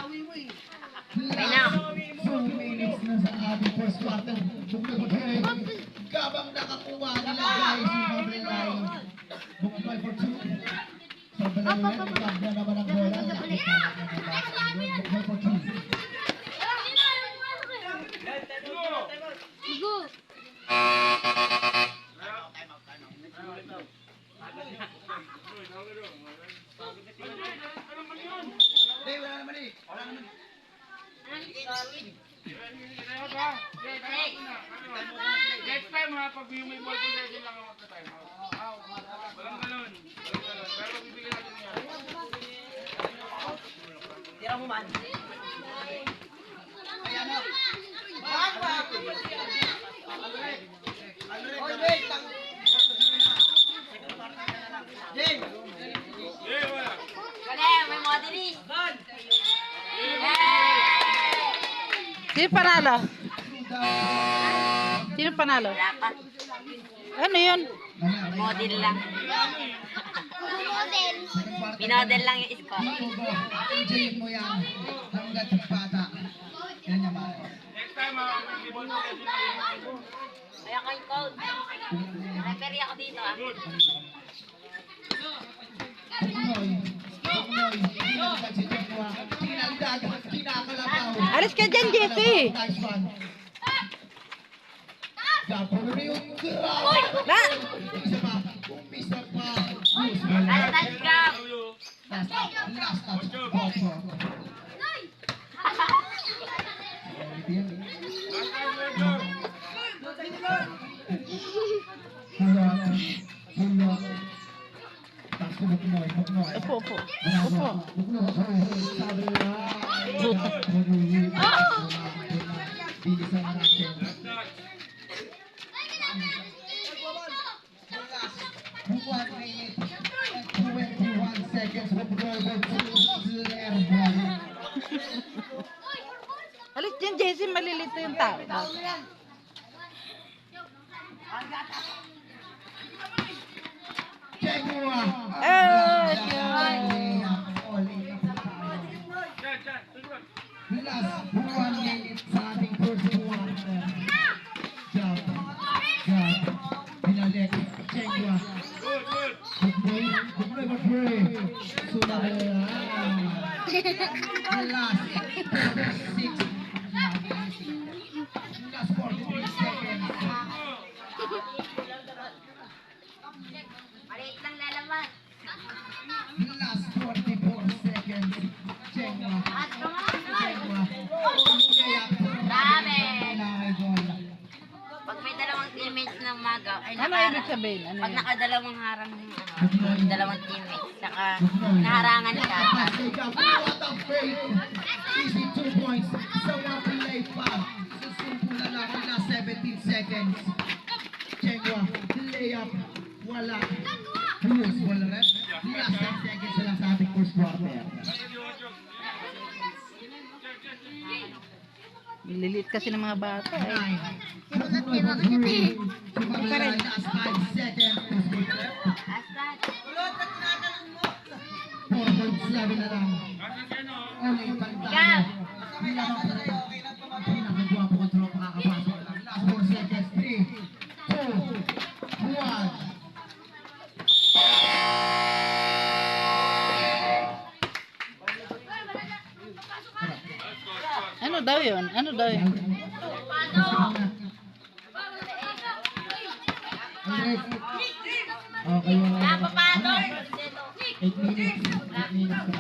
May na. 2 minutes na sa ating first quarter. Kabang nakakuha nila guys yung Mobile Line. Buknoy for 2. So Balayan, itab na naman ang bola. Buknoy for 2. Next time ha, pag may ball ko din lang ako sa time. Walang ganun. Pero bibigyan natin niya. Tira mo man. Ayan o. Jane! Wala. Kale, may mga dilis. Sino panalo? Sino panalo? Wala pa. Ano yun? Model lang. Pinodel lang yung isko. Enjoyin mo yan hanggat bata. Yan naman. Next time ha, may ball ko din lang ako. Kaya kayo code. Referee ako dito ah. Buknoy. Si Jekwa. Kinaldag. Kinakalabaw. Alis ka dyan, Jesse. Nice one. Gapuro yung Na! isa pa. Umpisa pa. Last grab. Last touch. Opo. Upo, upo. Upo. Bilisan natin. 1 minute and 21 seconds of goal to Lerban. Alis dyan, Jesse. Malilito yung tao. Jekwa. Last 1 minute sa ating first quarter. Jump. Binalik. Jekwa. Buknoy. Last 46. Last 43 seconds. Maliit lang lalaman. Last 44 seconds. Jekwa. Dami. Pag may dalawang teammates ng magaw, ay Ano ibig sabihin? Ano pag yun? nakadalawang harang ng dalawang teammates, saka naharangan siya. What a fake! Easy 2 points sa one play pa. Susumpula na ang last 17 seconds. Jekwa, layup, wala. Lose, wala rin. Last 10 seconds na lang sa ating first quarter. Lilit kasi ng mga bata eh. 9. Si Magalay, last 5 seconds. Aslan. 4 points labi na lang. Only Pantano. Bilang ang pinakagwapo kong tropa kakapasok. Last 4 seconds. 3, 2, 1. Ano daw yun? Ano daw yun? Okay, Napapado. 8 minutes. 8 minutes.